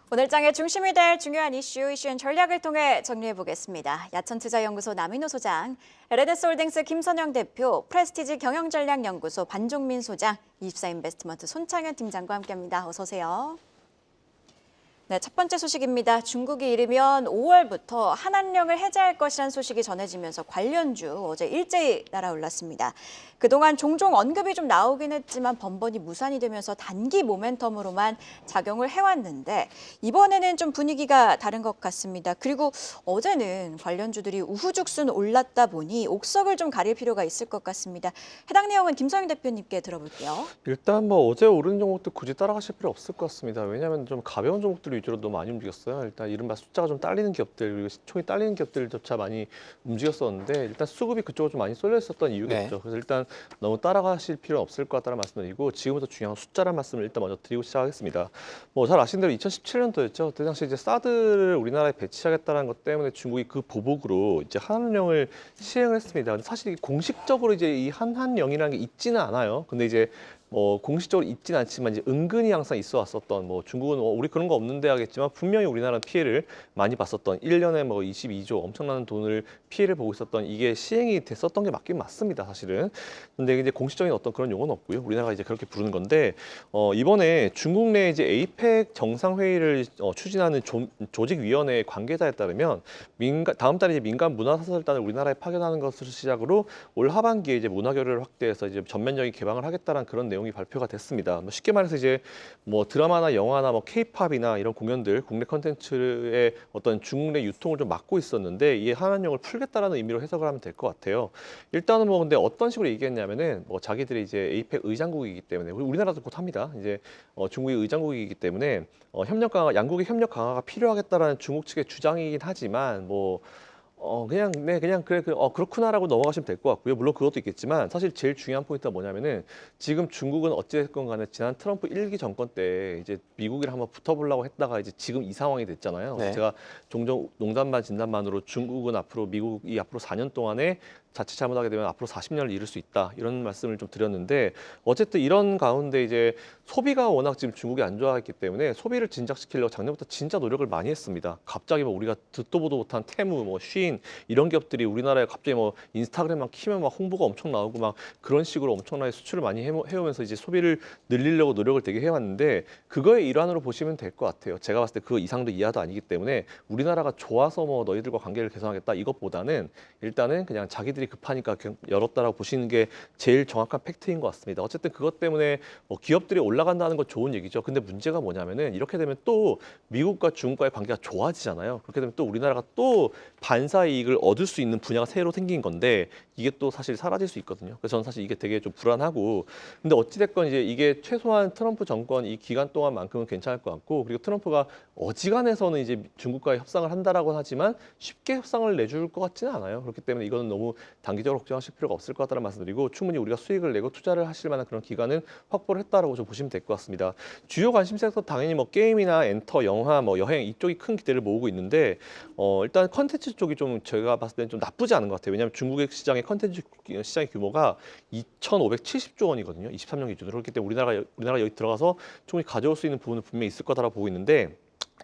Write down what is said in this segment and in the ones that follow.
오늘 장의 중심이 될 중요한 이슈앤 전략을 통해 정리해보겠습니다. 야천투자연구소 남인호 소장, LNS홀딩스 김선영 대표, 프레스티지 경영전략연구소 반종민 소장, 24인베스트먼트 손창현 팀장과 함께합니다. 어서 오세요. 네, 첫 번째 소식입니다. 중국이 이르면 5월부터 한한령을 해제할 것이라는 소식이 전해지면서 관련주 어제 일제히 날아올랐습니다. 그동안 종종 언급이 좀 나오긴 했지만 번번이 무산이 되면서 단기 모멘텀으로만 작용을 해왔는데 이번에는 좀 분위기가 다른 것 같습니다. 그리고 어제는 관련주들이 우후죽순 올랐다 보니 옥석을 좀 가릴 필요가 있을 것 같습니다. 해당 내용은 김성영 대표님께 들어볼게요. 일단 뭐 어제 오른 종목들 굳이 따라가실 필요 없을 것 같습니다. 왜냐하면 좀 가벼운 종목들 위주로 너무 많이 움직였어요. 일단 이른바 숫자가 좀 딸리는 기업들, 그리고 시총이 딸리는 기업들조차 많이 움직였었는데 일단 수급이 그쪽으로 좀 많이 쏠려 있었던 이유겠죠. 네. 그래서 일단 너무 따라가실 필요는 없을 것 같다는 말씀드리고 지금부터 중요한 숫자란 말씀을 일단 먼저 드리고 시작하겠습니다. 뭐 잘 아시는 대로 2017년도였죠. 그때 당시 이제 사드를 우리나라에 배치하겠다는 것 때문에 중국이 그 보복으로 이제 한한령을 시행을 했습니다. 근데 사실 공식적으로 이제 이 한한령이라는 게 있지는 않아요. 근데 이제 뭐 공식적으로 있진 않지만 이제 은근히 항상 있어 왔었던 뭐 중국은 우리 그런 거 없는데 하겠지만 분명히 우리나라는 피해를 많이 봤었던 1년에 뭐 22조 엄청난 돈을 피해를 보고 있었던 이게 시행이 됐었던 게 맞긴 맞습니다, 사실은. 근데 이제 공식적인 어떤 그런 용어는 없고요. 우리나라가 이제 그렇게 부르는 건데 이번에 중국 내 이제 에이펙 정상회의를 추진하는 조직위원회 관계자에 따르면 다음 달에 이제 민간 문화사설단을 우리나라에 파견하는 것을 시작으로 올 하반기에 이제 문화교류를 확대해서 이제 전면적인 개방을 하겠다는 그런 내용이 발표가 됐습니다. 뭐 쉽게 말해서 이제 뭐 드라마나 영화나 뭐 케이팝이나 이런 공연들 국내 컨텐츠의 어떤 중국 내 유통을 좀 막고 있었는데 이게 한한령을 풀겠다라는 의미로 해석을 하면 될 것 같아요. 일단은 뭐 근데 어떤 식으로 얘기했냐면은 뭐 자기들이 이제 에이펙 의장국이기 때문에 우리나라도 곧 합니다. 이제 중국이 의장국이기 때문에 협력 강화, 양국의 협력 강화가 필요하겠다라는 중국 측의 주장이긴 하지만 뭐 그냥 그래 그렇구나라고 넘어가시면 될 것 같고요. 물론 그것도 있겠지만 사실 제일 중요한 포인트가 뭐냐면은 지금 중국은 어찌됐건 간에 지난 트럼프 1기 정권 때 이제 미국이랑 한번 붙어보려고 했다가 이제 지금 이 상황이 됐잖아요. 네. 제가 종종 농담반 진담반으로 중국은 미국이 앞으로 4년 동안에 자칫 잘못하게 되면 앞으로 40년을 잃을 수 있다 이런 말씀을 좀 드렸는데 어쨌든 이런 가운데 이제 소비가 워낙 지금 중국이 안 좋아했기 때문에 소비를 진작시키려고 작년부터 진짜 노력을 많이 했습니다. 갑자기 뭐 우리가 듣도 보도 못한 테무, 뭐 쉬인 이런 기업들이 우리나라에 갑자기 뭐 인스타그램만 키면 막 홍보가 엄청 나오고 막 그런 식으로 엄청나게 수출을 많이 해오면서 이제 소비를 늘리려고 노력을 되게 해왔는데 그거의 일환으로 보시면 될 것 같아요. 제가 봤을 때 그 이상도 이하도 아니기 때문에 우리나라가 좋아서 뭐 너희들과 관계를 개선하겠다 이것보다는 일단은 그냥 자기들이 급하니까 그냥 열었다라고 보시는 게 제일 정확한 팩트인 것 같습니다. 어쨌든 그것 때문에 뭐 기업들이 올라간다는 건 좋은 얘기죠. 근데 문제가 뭐냐면은 이렇게 되면 또 미국과 중국과의 관계가 좋아지잖아요. 그렇게 되면 또 우리나라가 또 반사 이익을 얻을 수 있는 분야가 새로 생긴 건데 이게 또 사실 사라질 수 있거든요. 그래서 저는 사실 이게 되게 좀 불안하고 근데 어찌됐건 이제 이게 최소한 트럼프 정권 이 기간 동안만큼은 괜찮을 것 같고 그리고 트럼프가 어지간해서는 이제 중국과의 협상을 한다라고 하지만 쉽게 협상을 내줄 것 같지는 않아요. 그렇기 때문에 이거는 너무 단기적으로 걱정하실 필요가 없을 것 같다는 말씀드리고 충분히 우리가 수익을 내고 투자를 하실 만한 그런 기간은 확보를 했다라고 좀 보시면 될 것 같습니다. 주요 관심 섹터 당연히 뭐 게임이나 엔터, 영화, 뭐 여행 이쪽이 큰 기대를 모으고 있는데 일단 컨텐츠 쪽이 좀 제가 봤을 때는 좀 나쁘지 않은 것 같아요. 왜냐하면 중국의 시장의 컨텐츠 시장의 규모가 2,570조 원이거든요. 23년 기준으로. 그렇기 때문에 우리나라 여기 들어가서 충분히 가져올 수 있는 부분은 분명히 있을 거다라고 보고 있는데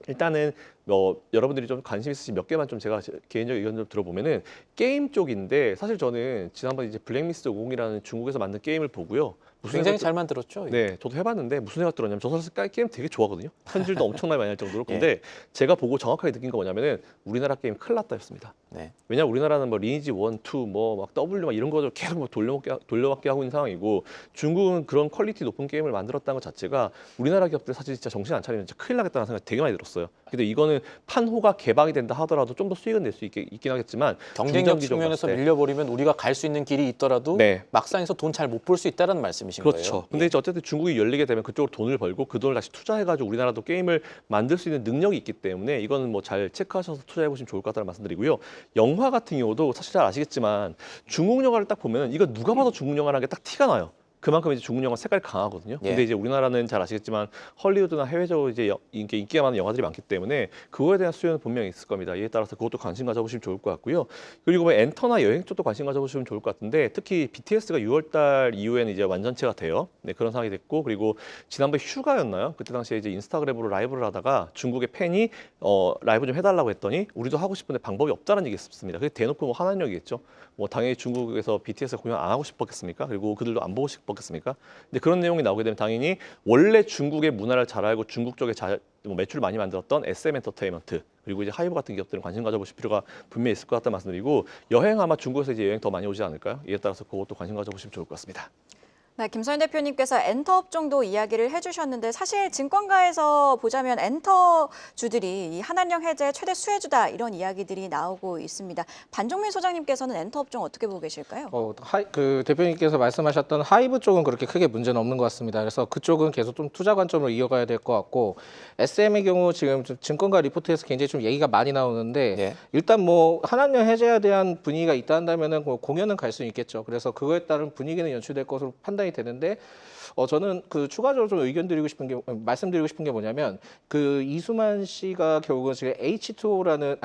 일단은 뭐 여러분들이 좀 관심 있으신 몇 개만 좀 제가 개인적 의견 좀 들어보면은 게임 쪽인데 사실 저는 지난번 이제 블랙리스트 50이라는 중국에서 만든 게임을 보고요. 굉장히 잘 만들었죠. 네, 저도 해봤는데 무슨 생각 들었냐면 저 사실 게임 되게 좋아하거든요. 편질도 엄청나게 많이 할 정도로. 예. 근데 제가 보고 정확하게 느낀 거 뭐냐면은 우리나라 게임 큰일 났다였습니다. 네. 왜냐면 우리나라는 뭐 리니지 1, 2, 뭐 막 W 막 이런 거를 계속 뭐 돌려막기 하고 있는 상황이고 중국은 그런 퀄리티 높은 게임을 만들었다는 것 자체가 우리나라 기업들 사실 진짜 정신 안 차리면 진짜 큰일 나겠다는 생각이 되게 많이 들었어요. 근데 이거는 판호가 개방이 된다 하더라도 좀 더 수익은 낼 수 있긴 하겠지만 경쟁력 측면에서 밀려버리면 우리가 갈 수 있는 길이 있더라도 네. 막상에서 돈 잘 못 벌 수 있다는 말씀이신 그렇죠. 거예요. 근데 예. 이제 어쨌든 중국이 열리게 되면 그쪽으로 돈을 벌고 그 돈을 다시 투자해가지고 우리나라도 게임을 만들 수 있는 능력이 있기 때문에 이거는 뭐 잘 체크하셔서 투자해 보시면 좋을 것 같다는 말씀드리고요. 영화 같은 경우도 사실 잘 아시겠지만 중국 영화를 딱 보면 이거 누가 봐도 중국 영화라는 게 딱 티가 나요. 그만큼 이제 중국 영화 색깔이 강하거든요. 예. 근데 이제 우리나라는 잘 아시겠지만 헐리우드나 해외적으로 이제 인기가 많은 영화들이 많기 때문에 그거에 대한 수요는 분명히 있을 겁니다. 이에 따라서 그것도 관심 가져보시면 좋을 것 같고요. 그리고 뭐 엔터나 여행 쪽도 관심 가져보시면 좋을 것 같은데 특히 BTS가 6월달 이후에는 이제 완전체가 돼요. 네, 그런 상황이 됐고 그리고 지난번 휴가였나요? 그때 당시에 이제 인스타그램으로 라이브를 하다가 중국의 팬이 라이브 좀 해달라고 했더니 우리도 하고 싶은데 방법이 없다는 얘기였습니다. 그게 대놓고 뭐 한한령이겠죠. 뭐 당연히 중국에서 BTS 공연 안 하고 싶었겠습니까? 그리고 그들도 안 보고 싶었겠습니까? 근데 그런 내용이 나오게 되면 당연히 원래 중국의 문화를 잘 알고 중국 쪽에 뭐 매출을 많이 만들었던 SM 엔터테인먼트 그리고 이제 하이브 같은 기업들은 관심 가져보실 필요가 분명히 있을 것 같다는 말씀드리고 여행 아마 중국에서 이제 여행 더 많이 오지 않을까요? 이에 따라서 그것도 관심 가져보시면 좋을 것 같습니다. 네, 김선영 대표님께서 엔터 업종도 이야기를 해주셨는데 사실 증권가에서 보자면 엔터주들이 이 한한령 해제 최대 수혜주다 이런 이야기들이 나오고 있습니다. 반종민 소장님께서는 엔터 업종 어떻게 보고 계실까요? 그 대표님께서 말씀하셨던 하이브 쪽은 그렇게 크게 문제는 없는 것 같습니다. 그래서 그쪽은 계속 좀 투자 관점으로 이어가야 될 것 같고 SM의 경우 지금 좀 증권가 리포트에서 굉장히 좀 얘기가 많이 나오는데 예. 일단 뭐 한한령 해제에 대한 분위기가 있다 한다면은 뭐 공연은 갈 수 있겠죠. 그래서 그거에 따른 분위기는 연출될 것으로 판단이 되는데 저는 그 추가적으로 좀 말씀드리고 싶은 게 뭐냐면 그 이수만 씨가 결국은 지금 H2O라는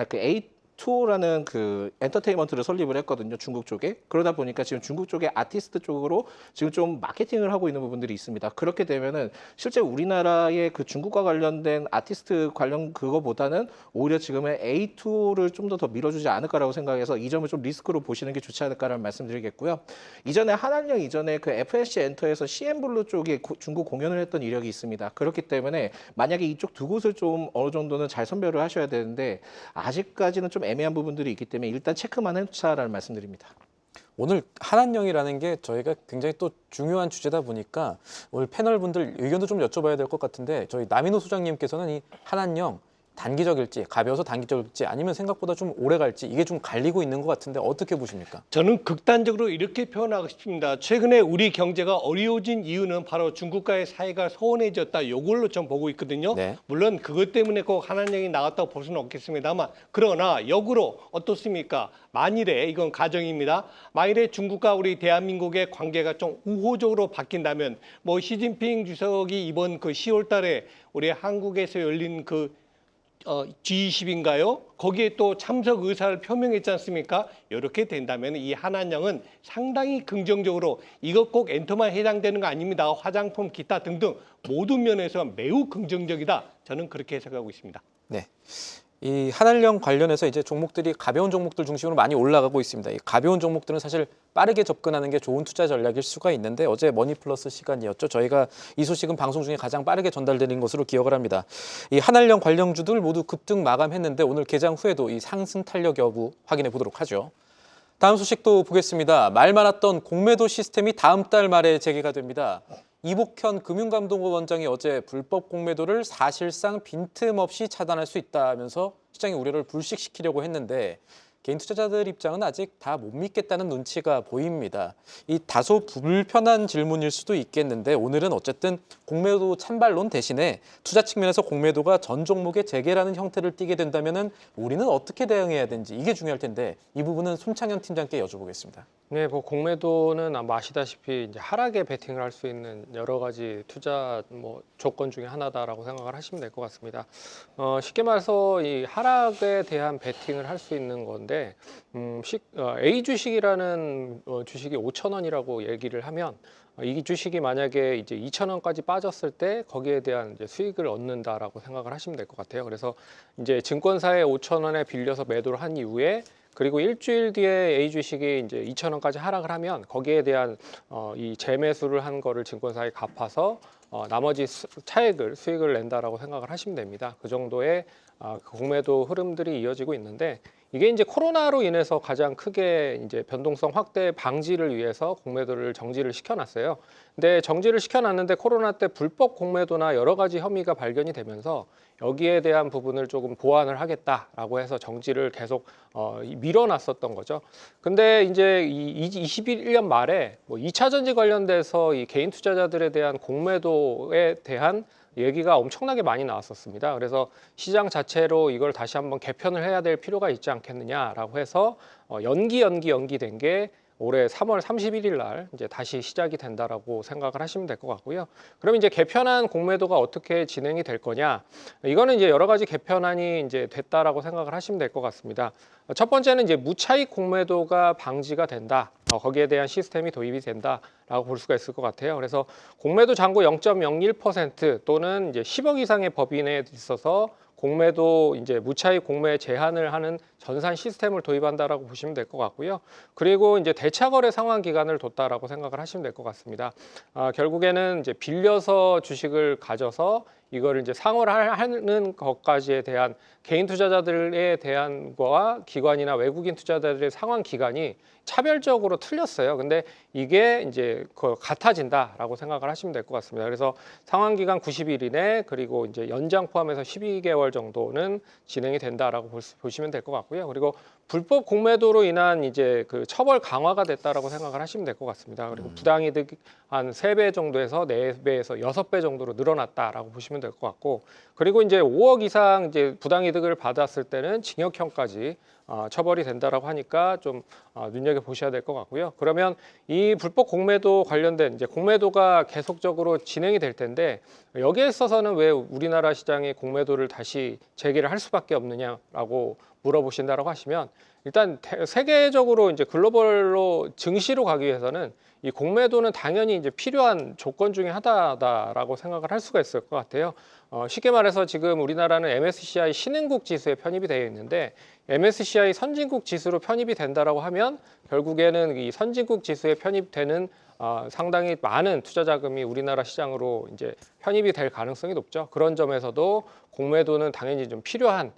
투어라는 그 엔터테인먼트를 설립을 했거든요. 중국 쪽에. 그러다 보니까 지금 중국 쪽의 아티스트 쪽으로 지금 좀 마케팅을 하고 있는 부분들이 있습니다. 그렇게 되면은 실제 우리나라의 그 중국과 관련된 아티스트 관련 그거보다는 오히려 지금의 A2를 좀 더 밀어주지 않을까라고 생각해서 이 점을 좀 리스크로 보시는 게 좋지 않을까라는 말씀드리겠고요. 이전에 한한령 이전에 그 FNC 엔터에서 CN블루 쪽에 중국 공연을 했던 이력이 있습니다. 그렇기 때문에 만약에 이쪽 두 곳을 좀 어느 정도는 잘 선별을 하셔야 되는데 아직까지는 좀 애매한 부분들이 있기 때문에 일단 체크만 해놓자라는 말씀드립니다. 오늘 한한령이라는 게 저희가 굉장히 또 중요한 주제다 보니까 오늘 패널 분들 의견도 좀 여쭤봐야 될 것 같은데 저희 남인호 소장님께서는 이 한한령 단기적일지 가벼워서 단기적일지 아니면 생각보다 좀 오래 갈지 이게 좀 갈리고 있는 것 같은데 어떻게 보십니까? 저는 극단적으로 이렇게 표현하고 싶습니다. 최근에 우리 경제가 어려워진 이유는 바로 중국과의 사이가 소원해졌다. 이걸로 좀 보고 있거든요. 네. 물론 그것 때문에 꼭 한한령이 나왔다고 볼 수는 없겠습니다만 그러나 역으로 어떻습니까? 만일에 이건 가정입니다. 만일에 중국과 우리 대한민국의 관계가 좀 우호적으로 바뀐다면 뭐 시진핑 주석이 이번 그 10월 달에 우리 한국에서 열린 그 G20인가요? 거기에 또 참석 의사를 표명했지 않습니까? 이렇게 된다면 이 한한령은 상당히 긍정적으로 이것 꼭 엔터만 해당되는 거 아닙니다. 화장품, 기타 등등 모든 면에서 매우 긍정적이다. 저는 그렇게 해석하고 있습니다. 네. 이 한한령 관련해서 이제 종목들이 가벼운 종목들 중심으로 많이 올라가고 있습니다. 이 가벼운 종목들은 사실 빠르게 접근하는 게 좋은 투자 전략일 수가 있는데 어제 머니플러스 시간이었죠. 저희가 이 소식은 방송 중에 가장 빠르게 전달되는 것으로 기억을 합니다. 이 한한령 관련주들 모두 급등 마감했는데 오늘 개장 후에도 이 상승 탄력 여부 확인해 보도록 하죠. 다음 소식도 보겠습니다. 말 많았던 공매도 시스템이 다음 달 말에 재개가 됩니다. 이복현 금융감독원장이 어제 불법 공매도를 사실상 빈틈없이 차단할 수 있다면서 시장의 우려를 불식시키려고 했는데 개인 투자자들 입장은 아직 다 못 믿겠다는 눈치가 보입니다. 이 다소 불편한 질문일 수도 있겠는데 오늘은 어쨌든 공매도 찬반론 대신에 투자 측면에서 공매도가 전 종목의 재개라는 형태를 띠게 된다면 우리는 어떻게 대응해야 되는지 이게 중요할 텐데 이 부분은 손창현 팀장께 여쭤보겠습니다. 네, 뭐 공매도는 아마 아시다시피 이제 하락에 베팅을 할 수 있는 여러 가지 투자 조건 중에 하나다라고 생각을 하시면 될 것 같습니다. 쉽게 말해서 이 하락에 대한 베팅을 할 수 있는 건데 A 주식이라는 주식이 5,000원이라고 얘기를 하면 이 주식이 만약에 이제 2,000원까지 빠졌을 때 거기에 대한 이제 수익을 얻는다라고 생각을 하시면 될 것 같아요. 그래서 이제 증권사에 5,000원에 빌려서 매도를 한 이후에 그리고 일주일 뒤에 A 주식이 이제 2,000원까지 하락을 하면 거기에 대한 이 재매수를 한 거를 증권사에 갚아서 나머지 차액을 수익을 낸다라고 생각을 하시면 됩니다. 그 정도의 그 공매도 흐름들이 이어지고 있는데 이게 이제 코로나로 인해서 가장 크게 이제 변동성 확대 방지를 위해서 공매도를 정지를 시켜놨어요. 근데 정지를 시켜놨는데 코로나 때 불법 공매도나 여러 가지 혐의가 발견이 되면서 여기에 대한 부분을 조금 보완을 하겠다라고 해서 정지를 계속 밀어놨었던 거죠. 근데 이제 21년 말에 뭐 2차 전지 관련돼서 이 개인 투자자들에 대한 공매도에 대한 얘기가 엄청나게 많이 나왔었습니다. 그래서 시장 자체로 이걸 다시 한번 개편을 해야 될 필요가 있지 않겠느냐라고 해서 연기된 게 올해 3월 31일 날 이제 다시 시작이 된다라고 생각을 하시면 될 것 같고요. 그럼 이제 개편안 공매도가 어떻게 진행이 될 거냐? 이거는 이제 여러 가지 개편안이 이제 됐다라고 생각을 하시면 될 것 같습니다. 첫 번째는 이제 무차익 공매도가 방지가 된다. 거기에 대한 시스템이 도입이 된다라고 볼 수가 있을 것 같아요. 그래서 공매도 잔고 0.01% 또는 이제 10억 이상의 법인에 있어서 공매도 이제 무차익 공매 제한을 하는 전산 시스템을 도입한다라고 보시면 될 것 같고요. 그리고 이제 대차거래 상환 기간을 뒀다라고 생각을 하시면 될 것 같습니다. 결국에는 이제 빌려서 주식을 가져서 이거를 이제 상환하는 것까지에 대한 개인 투자자들에 대한 거와 기관이나 외국인 투자자들의 상환 기간이 차별적으로 틀렸어요. 근데 이게 이제 같아진다라고 생각을 하시면 될 것 같습니다. 그래서 상환 기간 90일 이내 그리고 이제 연장 포함해서 12개월 정도는 진행이 된다라고 보시면 될 것 같고요. 그리고 불법 공매도로 인한 이제 그 처벌 강화가 됐다라고 생각을 하시면 될 것 같습니다. 그리고 부당이득 한 3배 정도에서 4배에서 6배 정도로 늘어났다라고 보시면 될 것 같고, 그리고 이제 5억 이상 이제 부당이득을 받았을 때는 징역형까지 처벌이 된다라고 하니까 좀 눈여겨 보셔야 될 것 같고요. 그러면 이 불법 공매도 관련된 이제 공매도가 계속적으로 진행이 될 텐데 여기에 있어서는 왜 우리나라 시장의 공매도를 다시 재개를 할 수밖에 없느냐라고 물어보신다라고 하시면, 일단 세계적으로 이제 글로벌로 증시로 가기 위해서는 이 공매도는 당연히 이제 필요한 조건 중에 하나다라고 생각을 할 수가 있을 것 같아요. 쉽게 말해서 지금 우리나라는 MSCI 신흥국 지수에 편입이 되어 있는데 MSCI 선진국 지수로 편입이 된다라고 하면 결국에는 이 선진국 지수에 편입되는 상당히 많은 투자 자금이 우리나라 시장으로 이제 편입이 될 가능성이 높죠. 그런 점에서도 공매도는 당연히 좀 필요한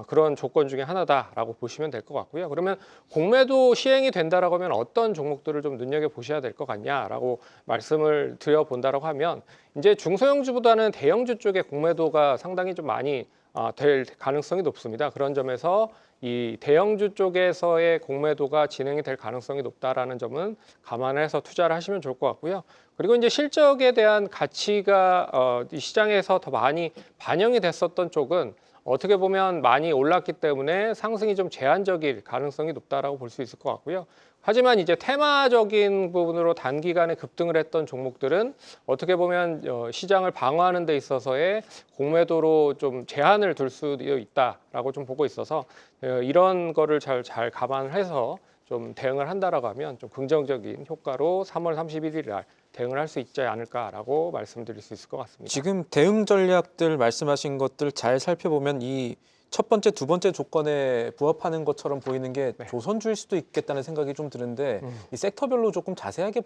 그런 조건 중에 하나다라고 보시면 될 것 같고요. 그러면 공매도 시행이 된다라고 하면 어떤 종목들을 좀 눈여겨 보셔야 될 것 같냐라고 말씀을 드려본다라고 하면, 이제 중소형주보다는 대형주 쪽의 공매도가 상당히 좀 많이 될 가능성이 높습니다. 그런 점에서 이 대형주 쪽에서의 공매도가 진행이 될 가능성이 높다라는 점은 감안해서 투자를 하시면 좋을 것 같고요. 그리고 이제 실적에 대한 가치가 이 시장에서 더 많이 반영이 됐었던 쪽은 어떻게 보면 많이 올랐기 때문에 상승이 좀 제한적일 가능성이 높다라고 볼 수 있을 것 같고요. 하지만 이제 테마적인 부분으로 단기간에 급등을 했던 종목들은 어떻게 보면 시장을 방어하는 데 있어서의 공매도로 좀 제한을 둘 수도 있다라고 좀 보고 있어서 이런 거를 잘 감안을 해서 좀 대응을 한다라고 하면 좀 긍정적인 효과로 3월 31일 날 대응을 할 수 있지 않을까라고 말씀드릴 수 있을 것 같습니다. 지금 대응 전략들 말씀하신 것들 잘 살펴보면 이 첫 번째, 두 번째 조건에 부합하는 것처럼 보이는 게 조선주일 수도 있겠다는 생각이 좀 드는데 이 섹터별로 조금 자세하게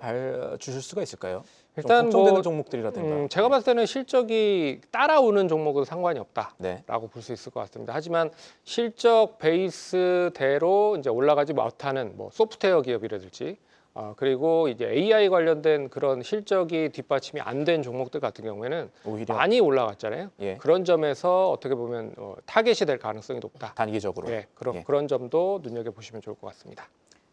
주실 수가 있을까요? 일단 걱정되는 종목들이라든가. 제가 봤을 때는 실적이 따라오는 종목은 상관이 없다라고 네. 볼 수 있을 것 같습니다. 하지만 실적 베이스대로 이제 올라가지 못하는 뭐 소프트웨어 기업이라든지 그리고 이제 AI 관련된 그런 실적이 뒷받침이 안 된 종목들 같은 경우에는 오히려 많이 올라갔잖아요. 예. 그런 점에서 어떻게 보면 타겟이 될 가능성이 높다. 단기적으로. 예, 예. 그런 점도 눈여겨 보시면 좋을 것 같습니다.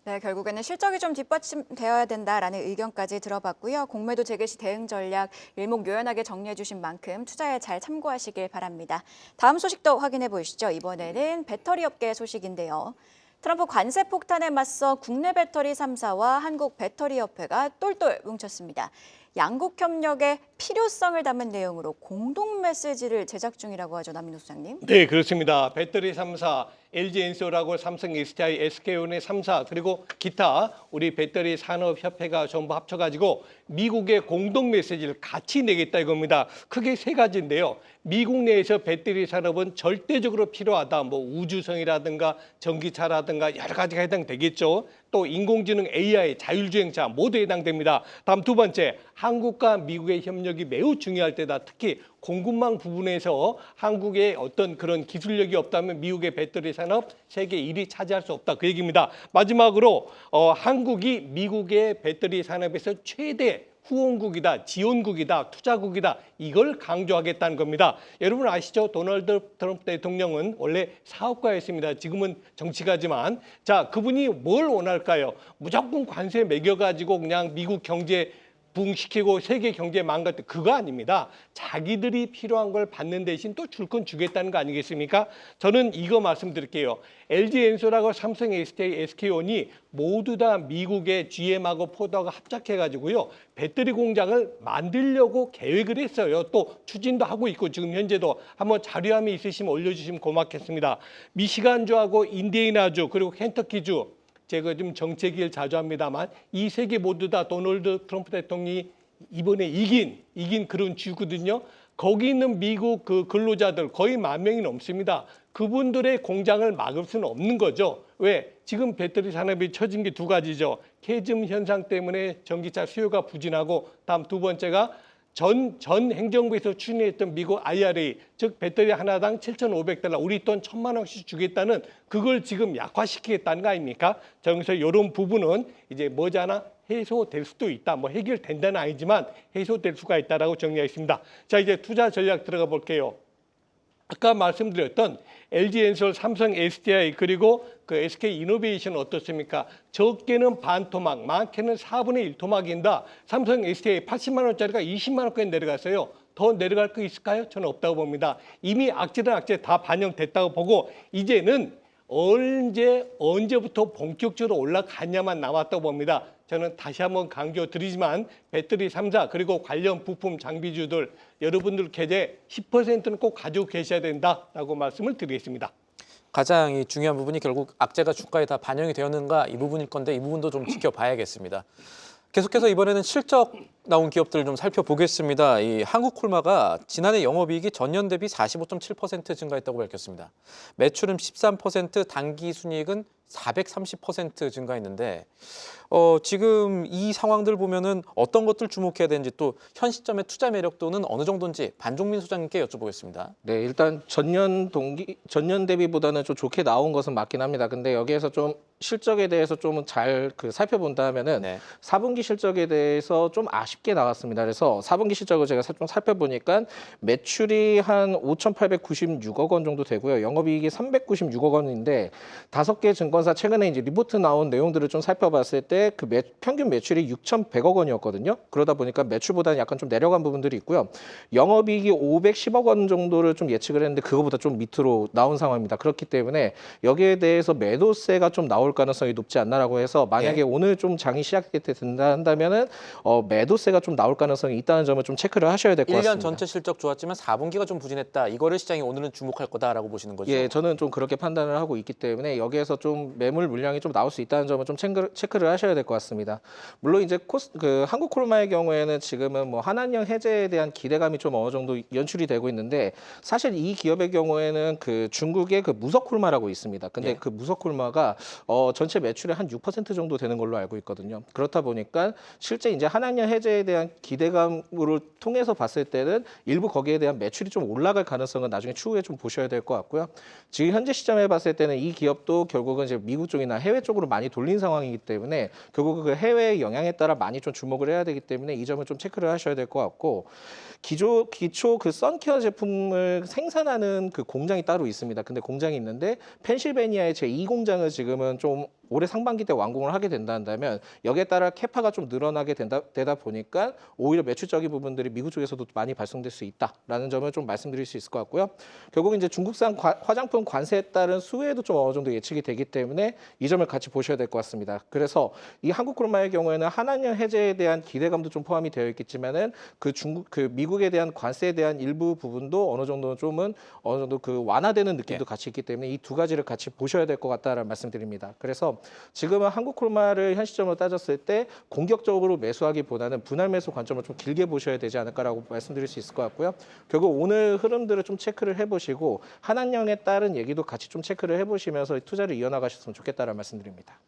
네, 결국에는 실적이 좀 뒷받침되어야 된다라는 의견까지 들어봤고요. 공매도 재개 시 대응 전략 일목요연하게 정리해 주신 만큼 투자에 잘 참고하시길 바랍니다. 다음 소식도 확인해 보시죠. 이번에는 배터리 업계 소식인데요. 트럼프 관세 폭탄에 맞서 국내 배터리 3사와 한국배터리협회가 똘똘 뭉쳤습니다. 양국 협력의 필요성을 담은 내용으로 공동 메시지를 제작 중이라고 하죠, 남인호 소장님. 네, 그렇습니다. 배터리 3사, LG엔솔하고 삼성, SDI, SK온의 3사 그리고 기타 우리 배터리 산업협회가 전부 합쳐가지고 미국의 공동 메시지를 같이 내겠다 이겁니다. 크게 세 가지인데요. 미국 내에서 배터리 산업은 절대적으로 필요하다. 뭐 우주성이라든가 전기차라든가 여러 가지가 해당되겠죠. 또 인공지능, AI, 자율주행차 모두 해당됩니다. 다음 두 번째, 한국과 미국의 협력이 매우 중요할 때다. 특히 공급망 부분에서 한국의 어떤 그런 기술력이 없다면 미국의 배터리 산업 세계 1위 차지할 수 없다. 그 얘기입니다. 마지막으로 한국이 미국의 배터리 산업에서 최대 후원국이다, 지원국이다, 투자국이다. 이걸 강조하겠다는 겁니다. 여러분 아시죠? 도널드 트럼프 대통령은 원래 사업가였습니다. 지금은 정치가지만 자, 그분이 뭘 원할까요? 무조건 관세 매겨가지고 그냥 미국 경제 부흥시키고 세계 경제 망가뜨 그거 아닙니다. 자기들이 필요한 걸 받는 대신 또 줄 건 주겠다는 거 아니겠습니까? 저는 이거 말씀드릴게요. LG엔솔하고 삼성, SK, SK온이 모두 다 미국의 GM하고 포드하고 합작해가지고요. 배터리 공장을 만들려고 계획을 했어요. 또 추진도 하고 있고 지금 현재도 한번 자료함이 있으시면 올려주시면 고맙겠습니다. 미시간주하고 인디애나주 그리고 켄터키주 제가 좀 정책일 자주 합니다만 이 세 개 모두 다 도널드 트럼프 대통령이 이번에 이긴 그런 주거든요. 거기 있는 미국 그 근로자들 거의 10,000명이 넘습니다. 그분들의 공장을 막을 수는 없는 거죠. 왜? 지금 배터리 산업이 처진 게 두 가지죠. 캐즘 현상 때문에 전기차 수요가 부진하고 다음 두 번째가 전 행정부에서 추진했던 미국 IRA, 즉 배터리 하나당 $7,500, 우리 돈 1,000만 원씩 주겠다는 그걸 지금 약화시키겠다는 거 아닙니까? 자, 그래서 이런 부분은 이제 머지않아 해소될 수도 있다. 뭐 해결된다는 아니지만 해소될 수가 있다라고 정리하겠습니다. 자, 이제 투자 전략 들어가 볼게요. 아까 말씀드렸던 LG엔솔, 삼성, SDI 그리고 그 SK이노베이션 어떻습니까? 적게는 반 토막, 많게는 4분의 1 토막인다. 삼성, SDI 80만 원짜리가 20만 원까지 내려갔어요. 더 내려갈 거 있을까요? 저는 없다고 봅니다. 이미 악재는 악재 다 반영됐다고 보고 이제는 언제부터 본격적으로 올라가냐만 남았다고 봅니다. 저는 다시 한번 강조드리지만 배터리 3사 그리고 관련 부품 장비주들 여러분들 계좌에 10%는 꼭 가지고 계셔야 된다라고 말씀을 드리겠습니다. 가장 이 중요한 부분이 결국 악재가 주가에 다 반영이 되었는가 이 부분일 건데 이 부분도 좀 지켜봐야겠습니다. 계속해서 이번에는 실적 나온 기업들을 좀 살펴보겠습니다. 이 한국콜마가 지난해 영업이익이 전년 대비 45.7% 증가했다고 밝혔습니다. 매출은 13%, 당기순이익은 430% 증가했는데 지금 이 상황들 보면은 어떤 것들 주목해야 되는지 또 현 시점의 투자 매력도는 어느 정도인지 반종민 소장님께 여쭤보겠습니다. 네, 일단 전년 대비보다는 좀 좋게 나온 것은 맞긴 합니다. 근데 여기에서 좀 실적에 대해서 좀 잘 살펴본다면은 네. 4분기 실적에 대해서 좀 아쉽게 나왔습니다. 그래서 4분기 실적을 제가 좀 살펴보니까 매출이 한 5,896억 원 정도 되고요. 영업이익이 396억 원인데 5개 증권사 최근에 이제 리포트 나온 내용들을 좀 살펴봤을 때 그 평균 매출이 6,100억 원이었거든요. 그러다 보니까 매출보다는 약간 좀 내려간 부분들이 있고요. 영업이익이 510억 원 정도를 좀 예측을 했는데 그거보다 좀 밑으로 나온 상황입니다. 그렇기 때문에 여기에 대해서 매도세가 좀 나올 가능성이 높지 않나라고 해서 만약에 오늘 좀 장이 시작된다 한다면은 매도세가 좀 나올 가능성이 있다는 점을 좀 체크를 하셔야 될 것 같습니다. 1년 전체 실적 좋았지만 4분기가 좀 부진했다. 이거를 시장이 오늘은 주목할 거다라고 보시는 거죠? 예, 저는 좀 그렇게 판단을 하고 있기 때문에 여기에서 좀 매물 물량이 좀 나올 수 있다는 점을 좀 체크를 하셔야 될 것 같습니다. 물론 이제 한국콜마의 경우에는 지금은 뭐 한한령 해제에 대한 기대감이 좀 어느 정도 연출이 되고 있는데 사실 이 기업의 경우에는 그 중국의 그 무석콜마라고 있습니다. 근데 그 무석콜마가 전체 매출의 한 6% 정도 되는 걸로 알고 있거든요. 그렇다 보니까 실제 이제 한한령 해제에 대한 기대감으로 통해서 봤을 때는 일부 거기에 대한 매출이 좀 올라갈 가능성은 나중에 추후에 좀 보셔야 될 것 같고요. 지금 현재 시점에 봤을 때는 이 기업도 결국은 이제 미국 쪽이나 해외 쪽으로 많이 돌린 상황이기 때문에 결국 그 해외의 영향에 따라 많이 좀 주목을 해야 되기 때문에 이 점을 좀 체크를 하셔야 될 것 같고 기초 그 선케어 제품을 생산하는 그 공장이 따로 있습니다. 근데 공장이 있는데 펜실베니아의 제2 공장을 지금은 좀 올해 상반기 때 완공을 하게 된다면 여기에 따라 캐파가 좀 늘어나게 되다 보니까 오히려 매출적인 부분들이 미국 쪽에서도 많이 발생될 수 있다라는 점을 좀 말씀드릴 수 있을 것 같고요. 결국 이제 중국산 화장품 관세에 따른 수혜도 좀 어느 정도 예측이 되기 때문에 이 점을 같이 보셔야 될 것 같습니다. 그래서 이 한국콜마의 경우에는 한한령 해제에 대한 기대감도 좀 포함이 되어 있겠지만은 그 미국에 대한 관세에 대한 일부 부분도 어느 정도 그 완화되는 느낌도 같이 있기 때문에 이 두 가지를 같이 보셔야 될 것 같다라는 말씀드립니다. 그래서 지금은 한국콜마를 현 시점으로 따졌을 때 공격적으로 매수하기보다는 분할 매수 관점을 좀 길게 보셔야 되지 않을까라고 말씀드릴 수 있을 것 같고요. 결국 오늘 흐름들을 좀 체크를 해보시고 한한령에 따른 얘기도 같이 좀 체크를 해보시면서 투자를 이어나가셨으면 좋겠다라는 말씀드립니다.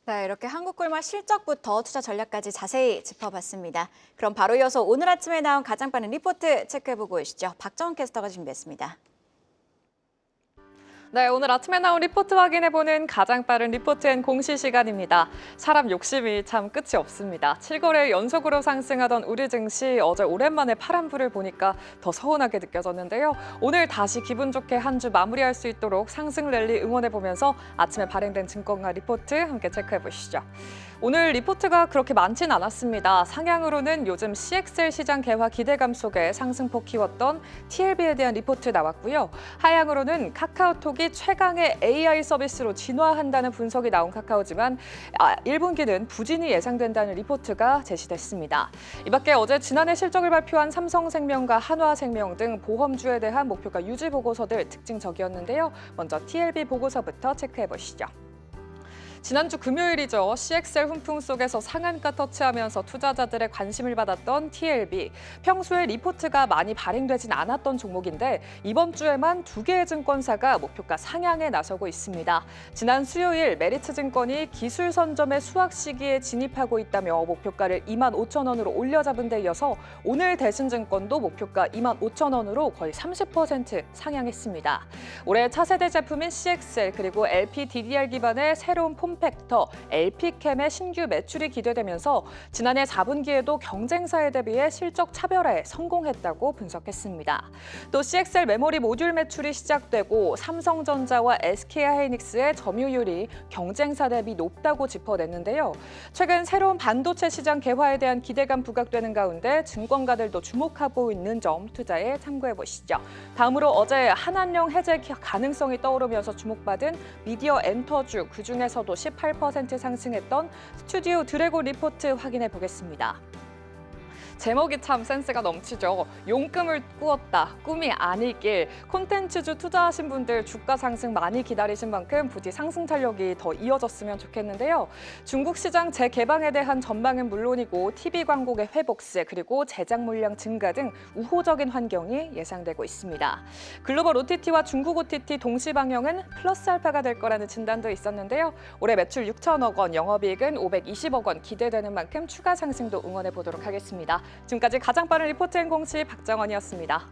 네, 이렇게 한국콜마 실적부터 투자 전략까지 자세히 짚어봤습니다. 그럼 바로 이어서 오늘 아침에 나온 가장 빠른 리포트 체크해보고 오시죠. 박정훈 캐스터가 준비했습니다. 네, 오늘 아침에 나온 리포트 확인해보는 가장 빠른 리포트앤 공시 시간입니다. 사람 욕심이 참 끝이 없습니다. 7거래일 연속으로 상승하던 우리 증시 어제 오랜만에 파란불을 보니까 더 서운하게 느껴졌는데요. 오늘 다시 기분 좋게 한 주 마무리할 수 있도록 상승 랠리 응원해보면서 아침에 발행된 증권가 리포트 함께 체크해보시죠. 오늘 리포트가 그렇게 많진 않았습니다. 상향으로는 요즘 CXL 시장 개화 기대감 속에 상승폭 키웠던 TLB에 대한 리포트 나왔고요. 하향으로는 카카오톡이 최강의 AI 서비스로 진화한다는 분석이 나온 카카오지만 1분기는 부진이 예상된다는 리포트가 제시됐습니다. 이 밖에 어제 지난해 실적을 발표한 삼성생명과 한화생명 등 보험주에 대한 목표가 유지 보고서들 특징적이었는데요. 먼저 TLB 보고서부터 체크해 보시죠. 지난주 금요일이죠. CXL 훈풍 속에서 상한가 터치하면서 투자자들의 관심을 받았던 TLB. 평소에 리포트가 많이 발행되진 않았던 종목인데 이번 주에만 2개의 증권사가 목표가 상향에 나서고 있습니다. 지난 수요일 메리츠증권이 기술 선점의 수확 시기에 진입하고 있다며 목표가를 25,000원으로 올려잡은 데 이어서 오늘 대신증권도 목표가 25,000원으로 거의 30% 상향했습니다. 올해 차세대 제품인 CXL 그리고 LPDDR 기반의 새로운 폼팩터 LP캠의 신규 매출이 기대되면서 지난해 4분기에도 경쟁사에 대비해 실적 차별화에 성공했다고 분석했습니다. 또 CXL 메모리 모듈 매출이 시작되고 삼성전자와 SK하이닉스의 점유율이 경쟁사 대비 높다고 짚어냈는데요. 최근 새로운 반도체 시장 개화에 대한 기대감 부각되는 가운데 증권가들도 주목하고 있는 점 투자에 참고해 보시죠. 다음으로 어제 한한령 해제 가능성이 떠오르면서 주목받은 미디어 엔터주 그중에서도 18% 상승했던 스튜디오 드래곤 리포트 확인해 보겠습니다. 제목이 참 센스가 넘치죠. 용금을 꾸었다, 꿈이 아니길. 콘텐츠주 투자하신 분들 주가 상승 많이 기다리신 만큼 부디 상승 탄력이 더 이어졌으면 좋겠는데요. 중국 시장 재개방에 대한 전망은 물론이고 TV 광고의 회복세 그리고 제작 물량 증가 등 우호적인 환경이 예상되고 있습니다. 글로벌 OTT와 중국 OTT 동시 방영은 플러스 알파가 될 거라는 진단도 있었는데요. 올해 매출 6천억 원, 영업이익은 520억 원 기대되는 만큼 추가 상승도 응원해 보도록 하겠습니다. 지금까지 가장 빠른 리포트앤공시 박정원이었습니다.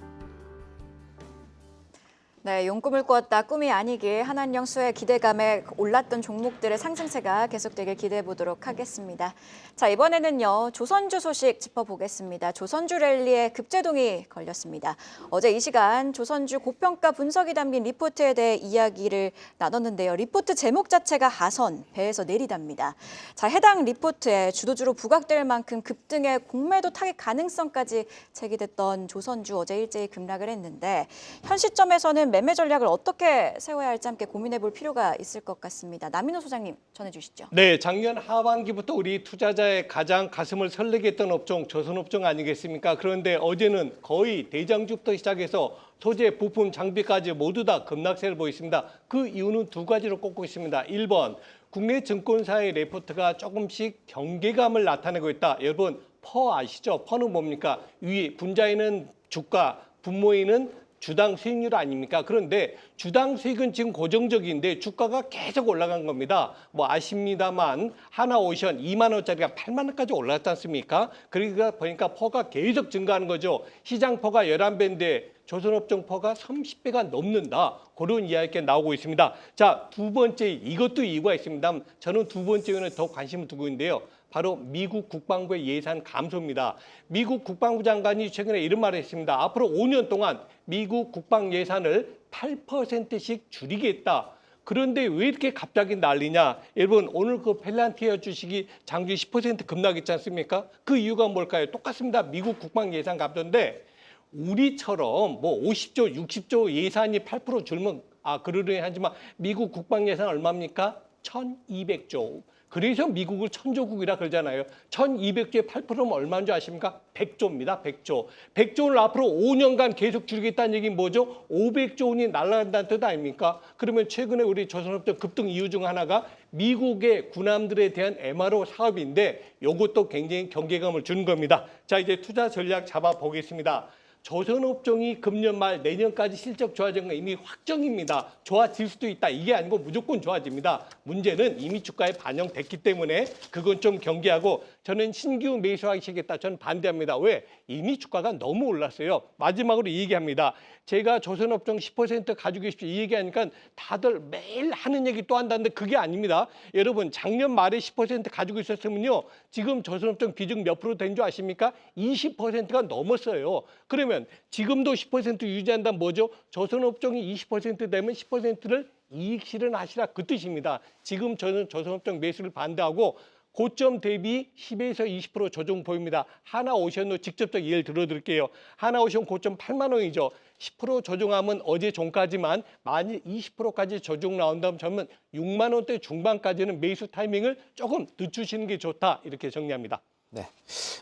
네, 용꿈을 꾸었다 꿈이 아니길 한한령 수의 기대감에 올랐던 종목들의 상승세가 계속되길 기대해 보도록 하겠습니다. 자, 이번에는요. 조선주 소식 짚어보겠습니다. 조선주 랠리에 급제동이 걸렸습니다. 어제 이 시간 조선주 고평가 분석이 담긴 리포트에 대해 이야기를 나눴는데요. 리포트 제목 자체가 하선, 배에서 내리답니다. 자, 해당 리포트에 주도주로 부각될 만큼 급등의 공매도 타깃 가능성까지 제기됐던 조선주 어제 일제히 급락을 했는데 현 시점에서는 매매 전략을 어떻게 세워야 할지 함께 고민해 볼 필요가 있을 것 같습니다. 남인호 소장님 전해주시죠. 네, 작년 하반기부터 우리 투자자의 가장 가슴을 설레게 했던 업종 조선업종 아니겠습니까? 그런데 어제는 거의 대장주부터 시작해서 소재, 부품, 장비까지 모두 다 급락세를 보였습니다. 그 이유는 두 가지로 꼽고 있습니다. 1번, 국내 증권사의 레포트가 조금씩 경계감을 나타내고 있다. 여러분, 퍼 아시죠? 퍼는 뭡니까? 위에 분자에는 주가, 분모에는 주당 수익률 아닙니까? 그런데 주당 수익은 지금 고정적인데 주가가 계속 올라간 겁니다. 뭐 아십니다만 하나오션 2만 원짜리가 8만 원까지 올랐지 않습니까? 그러니까 보니까 퍼가 계속 증가하는 거죠. 시장 퍼가 11배인데 조선업종 퍼가 30배가 넘는다. 그런 이야기가 나오고 있습니다. 자, 두 번째 이것도 이유가 있습니다. 저는 두 번째 이유는 더 관심을 두고 있는데요. 바로 미국 국방부의 예산 감소입니다. 미국 국방부 장관이 최근에 이런 말을 했습니다. 앞으로 5년 동안 미국 국방 예산을 8%씩 줄이겠다. 그런데 왜 이렇게 갑자기 난리냐? 여러분 오늘 그 펠란티어 주식이 장중 10% 급락했지 않습니까? 그 이유가 뭘까요? 똑같습니다. 미국 국방 예산 감소인데 우리처럼 뭐 50조, 60조 예산이 8% 줄면 그러려니 하지만 미국 국방 예산 얼마입니까? 1,200조. 그래서 미국을 천조국이라 그러잖아요. 1,200조에 8%면 얼마인 줄 아십니까? 100조입니다. 100조. 100조를 앞으로 5년간 계속 줄이겠다는 얘기는 뭐죠? 500조 원이 날아간다는 뜻 아닙니까? 그러면 최근에 우리 조선업종 급등 이유 중 하나가 미국의 군함들에 대한 MRO 사업인데 이것도 굉장히 경계감을 주는 겁니다. 자, 이제 투자 전략 잡아보겠습니다. 조선업종이 금년 말 내년까지 실적 좋아지는 건 이미 확정입니다. 좋아질 수도 있다. 이게 아니고 무조건 좋아집니다. 문제는 이미 주가에 반영됐기 때문에 그건 좀 경계하고 저는 신규 매수하기 시작했다. 저는 반대합니다. 왜? 이미 주가가 너무 올랐어요. 마지막으로 이 얘기합니다. 제가 조선업종 10% 가지고 계십시오. 이 얘기하니까 다들 매일 하는 얘기 또 한다는데 그게 아닙니다. 여러분 작년 말에 10% 가지고 있었으면요. 지금 조선업종 비중 몇 프로 된 줄 아십니까? 20%가 넘었어요. 그러면 지금도 10% 유지한다면 뭐죠? 조선업종이 20% 되면 10%를 이익 실현하시라 그 뜻입니다. 지금 저는 조선업종 매수를 반대하고 고점 대비 10에서 20% 조정 보입니다. 하나오션도 직접적 예를 들어드릴게요. 하나오션 고점 8만 원이죠. 10% 조정하면 어제 종까지만 만일 20%까지 조정 나온다면 저는 6만 원대 중반까지는 매수 타이밍을 조금 늦추시는 게 좋다 이렇게 정리합니다. 네.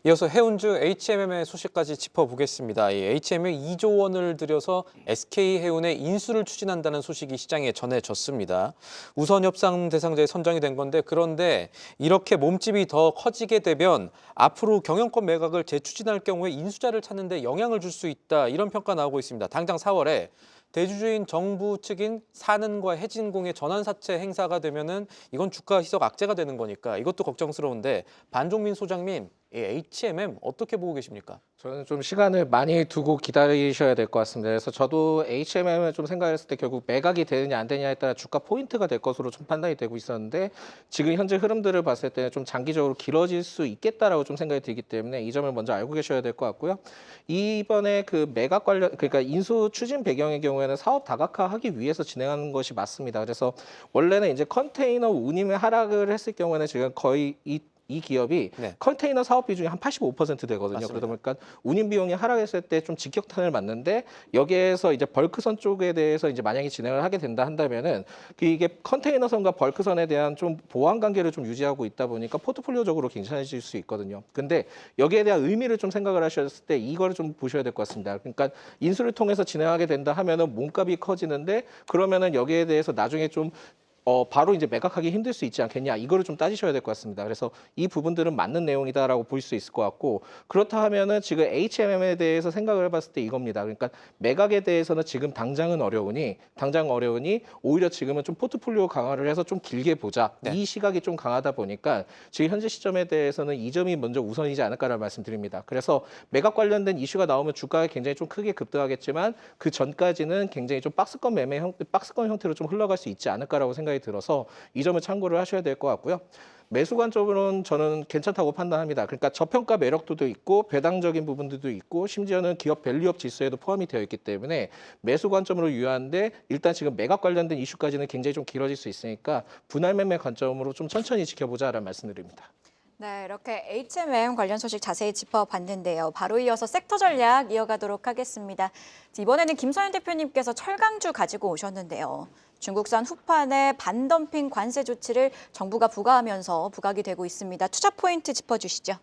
이어서 해운주 HMM의 소식까지 짚어보겠습니다. 이 HMM이 2조 원을 들여서 SK해운의 인수를 추진한다는 소식이 시장에 전해졌습니다. 우선 협상 대상자에 선정이 된 건데 그런데 이렇게 몸집이 더 커지게 되면 앞으로 경영권 매각을 재추진할 경우에 인수자를 찾는 데 영향을 줄 수 있다 이런 평가 나오고 있습니다. 당장 4월에 대주주인 정부 측인 산은과 해진공의 전환사채 행사가 되면은 이건 주가 희석 악재가 되는 거니까 이것도 걱정스러운데 반종민 소장님, 이 HMM 어떻게 보고 계십니까? 저는 좀 시간을 많이 두고 기다리셔야 될 것 같습니다. 그래서 저도 HMM을 좀 생각했을 때 결국 매각이 되느냐 안 되느냐에 따라 주가 포인트가 될 것으로 좀 판단이 되고 있었는데 지금 현재 흐름들을 봤을 때 좀 장기적으로 길어질 수 있겠다라고 좀 생각이 들기 때문에 이 점을 먼저 알고 계셔야 될 것 같고요. 이번에 그 매각 관련 그러니까 인수 추진 배경의 경우에는 사업 다각화하기 위해서 진행하는 것이 맞습니다. 그래서 원래는 이제 컨테이너 운임의 하락을 했을 경우에는 지금 거의 이 기업이 네. 컨테이너 사업 비중이 한 85% 되거든요. 맞습니다. 그러다 보니까 운임 비용이 하락했을 때 좀 직격탄을 맞는데 여기에서 이제 벌크선 쪽에 대해서 이제 만약에 진행을 하게 된다 한다면은 이게 컨테이너선과 벌크선에 대한 좀 보완 관계를 좀 유지하고 있다 보니까 포트폴리오적으로 괜찮아질 수 있거든요. 근데 여기에 대한 의미를 좀 생각을 하셨을 때 이거를 좀 보셔야 될 것 같습니다. 그러니까 인수를 통해서 진행하게 된다 하면은 몸값이 커지는데 그러면은 여기에 대해서 나중에 좀 바로 이제 매각하기 힘들 수 있지 않겠냐 이거를 좀 따지셔야 될 것 같습니다. 그래서 이 부분들은 맞는 내용이다라고 볼 수 있을 것 같고 그렇다 하면은 지금 HMM에 대해서 생각을 해봤을 때 이겁니다. 그러니까 매각에 대해서는 지금 당장 어려우니 오히려 지금은 좀 포트폴리오 강화를 해서 좀 길게 보자. 네. 이 시각이 좀 강하다 보니까 지금 현재 시점에 대해서는 이 점이 먼저 우선이지 않을까라는 말씀드립니다. 그래서 매각 관련된 이슈가 나오면 주가가 굉장히 좀 크게 급등하겠지만 그 전까지는 굉장히 좀 박스권 형태로 좀 흘러갈 수 있지 않을까라고 생각이 들어서 이 점을 참고를 하셔야 될 것 같고요. 매수 관점으로는 저는 괜찮다고 판단합니다. 그러니까 저평가 매력도도 있고 배당적인 부분들도 있고 심지어는 기업 밸류업 지수에도 포함이 되어 있기 때문에 매수 관점으로 유효한데 일단 지금 매각 관련된 이슈까지는 굉장히 좀 길어질 수 있으니까 분할 매매 관점으로 좀 천천히 지켜보자라는 말씀드립니다. 네, 이렇게 HMM 관련 소식 자세히 짚어봤는데요. 바로 이어서 섹터 전략 이어가도록 하겠습니다. 이번에는 김선현 대표님께서 철강주 가지고 오셨는데요. 중국산 후판의 반덤핑 관세 조치를 정부가 부과하면서 부각이 되고 있습니다. 투자 포인트 짚어주시죠.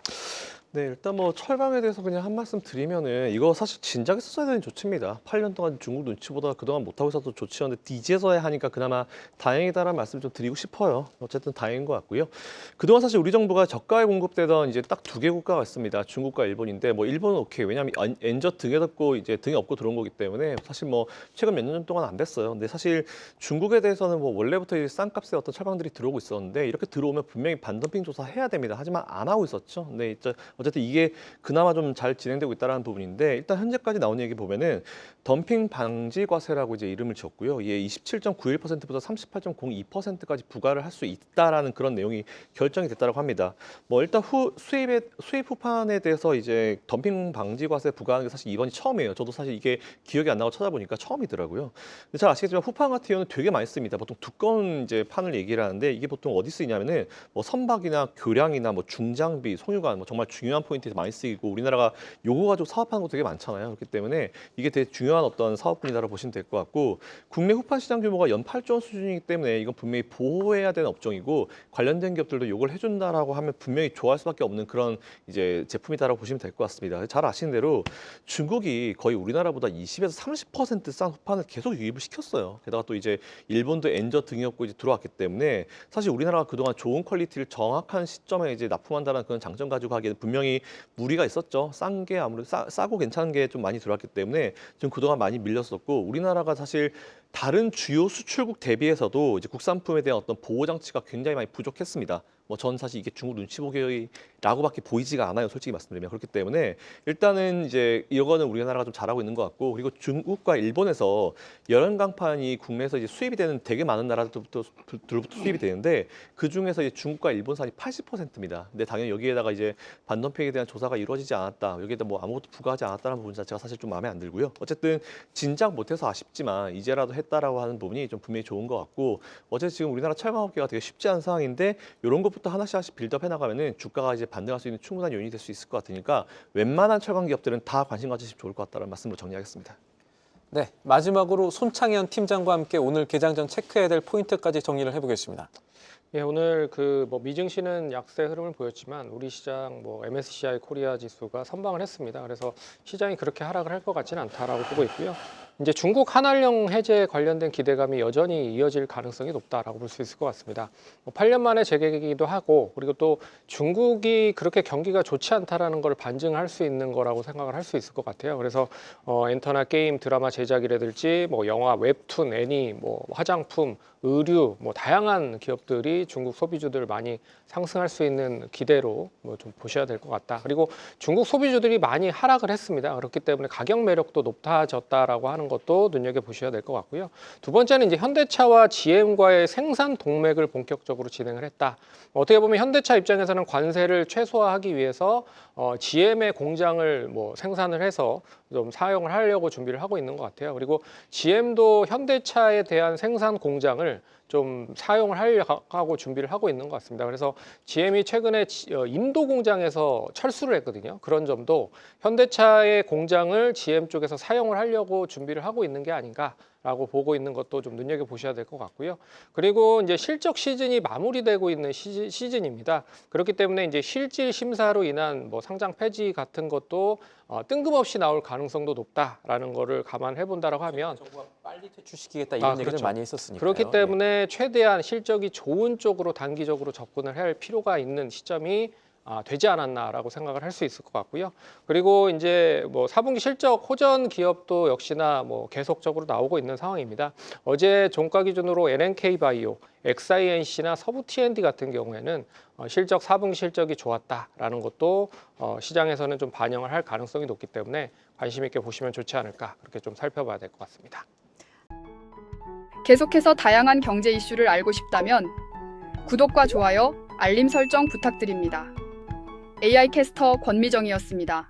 네, 일단 뭐 철강에 대해서 그냥 한 말씀 드리면은 이거 사실 진작에 썼어야 되는 조치입니다. 8년 동안 중국 눈치 보다가 그동안 못하고 있었던 조치였는데 이제서야 하니까 그나마 다행이다라는 말씀 좀 드리고 싶어요. 어쨌든 다행인 것 같고요. 그동안 사실 우리 정부가 저가에 공급되던 이제 딱 두 개 국가가 있습니다. 중국과 일본인데 뭐 일본은 오케이. 왜냐하면 엔저 등에 덮고 이제 등에 업고 들어온 거기 때문에 사실 뭐 최근 몇 년 동안 안 됐어요. 근데 사실 중국에 대해서는 뭐 원래부터 싼 값에 어떤 철강들이 들어오고 있었는데 이렇게 들어오면 분명히 반덤핑 조사해야 됩니다. 하지만 안 하고 있었죠. 근데 어쨌든 이게 그나마 좀 잘 진행되고 있다는 부분인데 일단 현재까지 나온 얘기 보면은 덤핑 방지 과세라고 이제 이름을 지었고요. 이게 27.91%부터 38.02%까지 부과를 할 수 있다라는 그런 내용이 결정이 됐다고 합니다. 뭐 일단 수입 후판에 대해서 이제 덤핑 방지 과세 부과하는 게 사실 이번이 처음이에요. 저도 사실 이게 기억이 안 나고 찾아보니까 처음이더라고요. 근데 잘 아시겠지만 후판 같은 경우는 되게 많이 씁니다. 보통 두꺼운 이제 판을 얘기를 하는데 이게 보통 어디 쓰이냐면은 뭐 선박이나 교량이나 뭐 중장비, 송유관 뭐 정말 중요한 포인트에서 많이 쓰이고 우리나라가 요거 가지고 사업하는 거 되게 많잖아요. 그렇기 때문에 이게 되게 중요한 어떤 사업분야라고 보시면 될 것 같고 국내 후판 시장 규모가 연 8조 원 수준이기 때문에 이건 분명히 보호해야 되는 업종이고 관련된 기업들도 요걸 해준다라고 하면 분명히 좋아할 수밖에 없는 그런 이제 제품이다라고 보시면 될 것 같습니다. 잘 아시는 대로 중국이 거의 우리나라보다 20에서 30% 싼 후판을 계속 유입을 시켰어요. 게다가 또 이제 일본도 엔저 등이 없고 이제 들어왔기 때문에 사실 우리나라가 그동안 좋은 퀄리티를 정확한 시점에 이제 납품한다는 그런 장점 가지고 하기에는 분명히 무리가 있었죠. 싼 게 아무래도 싸고 괜찮은 게 좀 많이 들어왔기 때문에 지금 그동안 많이 밀렸었고 우리나라가 사실 다른 주요 수출국 대비해서도 이제 국산품에 대한 어떤 보호 장치가 굉장히 많이 부족했습니다. 뭐 전 사실 이게 중국 눈치 보기라고밖에 보이지가 않아요. 솔직히 말씀드리면 그렇기 때문에 일단은 이제 이거는 우리나라가 좀 잘하고 있는 것 같고 그리고 중국과 일본에서 열연강판이 국내에서 이제 수입이 되는 되게 많은 나라들부터 수입이 되는데 그 중에서 이제 중국과 일본산이 80%입니다. 근데 당연히 여기에다가 이제 반덤핑에 대한 조사가 이루어지지 않았다. 여기에다 뭐 아무것도 부과하지 않았다는 부분 자체가 사실 좀 마음에 안 들고요. 어쨌든 진작 못해서 아쉽지만 이제라도 했다라고 하는 부분이 좀 분명히 좋은 것 같고 어제 지금 우리나라 철강업계가 되게 쉽지 않은 상황인데 이런 것 지금부터 하나씩 빌드업 해나가면은 주가가 이제 반등할 수 있는 충분한 요인이 될 수 있을 것 같으니까 웬만한 철강 기업들은 다 관심 가지시면 좋을 것 같다는 말씀으로 정리하겠습니다. 네, 마지막으로 손창현 팀장과 함께 오늘 개장 전 체크해야 될 포인트까지 정리를 해보겠습니다. 예, 오늘 그 뭐 미증시는 약세 흐름을 보였지만 우리 시장 뭐 MSCI 코리아 지수가 선방을 했습니다. 그래서 시장이 그렇게 하락을 할 것 같지는 않다라고 보고 있고요. 이제 중국 한한령 해제 관련된 기대감이 여전히 이어질 가능성이 높다라고 볼 수 있을 것 같습니다. 8년 만에 재개이기도 하고 그리고 또 중국이 그렇게 경기가 좋지 않다라는 걸 반증할 수 있는 거라고 생각을 할 수 있을 것 같아요. 그래서 엔터나 게임, 드라마 제작이라든지 뭐 영화, 웹툰, 애니, 뭐 화장품, 의류, 뭐 다양한 기업들이 중국 소비주들을 많이 상승할 수 있는 기대로 뭐 좀 보셔야 될 것 같다. 그리고 중국 소비주들이 많이 하락을 했습니다. 그렇기 때문에 가격 매력도 높아졌다라고 하는 것도 눈여겨 보셔야 될 것 같고요. 두 번째는 이제 현대차와 GM과의 생산 동맥을 본격적으로 진행을 했다. 어떻게 보면 현대차 입장에서는 관세를 최소화하기 위해서 GM의 공장을 뭐 생산을 해서 좀 사용을 하려고 준비를 하고 있는 것 같아요. 그리고 GM도 현대차에 대한 생산 공장을 좀 사용을 하려고 준비를 하고 있는 것 같습니다. 그래서 GM이 최근에 인도 공장에서 철수를 했거든요. 그런 점도 현대차의 공장을 GM 쪽에서 사용을 하려고 준비를 하고 있는 게 아닌가라고 보고 있는 것도 좀 눈여겨보셔야 될 것 같고요. 그리고 이제 실적 시즌이 마무리되고 있는 시즌입니다. 그렇기 때문에 이제 실질 심사로 인한 뭐 상장 폐지 같은 것도 뜬금없이 나올 가능성도 높다라는 거를 감안해 본다라고 하면 정부가 빨리 퇴출시키겠다 이런 얘기를 그렇죠. 많이 했었으니까요. 그렇기 때문에 최대한 실적이 좋은 쪽으로 단기적으로 접근을 할 필요가 있는 시점이 되지 않았나라고 생각을 할 수 있을 것 같고요. 그리고 이제 뭐 4분기 실적 호전 기업도 역시나 뭐 계속적으로 나오고 있는 상황입니다. 어제 종가 기준으로 LNK 바이오, XINC나 서부 T&D 같은 경우에는 실적 4분기 실적이 좋았다라는 것도 시장에서는 좀 반영을 할 가능성이 높기 때문에 관심 있게 보시면 좋지 않을까 그렇게 좀 살펴봐야 될 것 같습니다. 계속해서 다양한 경제 이슈를 알고 싶다면 구독과 좋아요, 알림 설정 부탁드립니다. AI 캐스터 권미정이었습니다.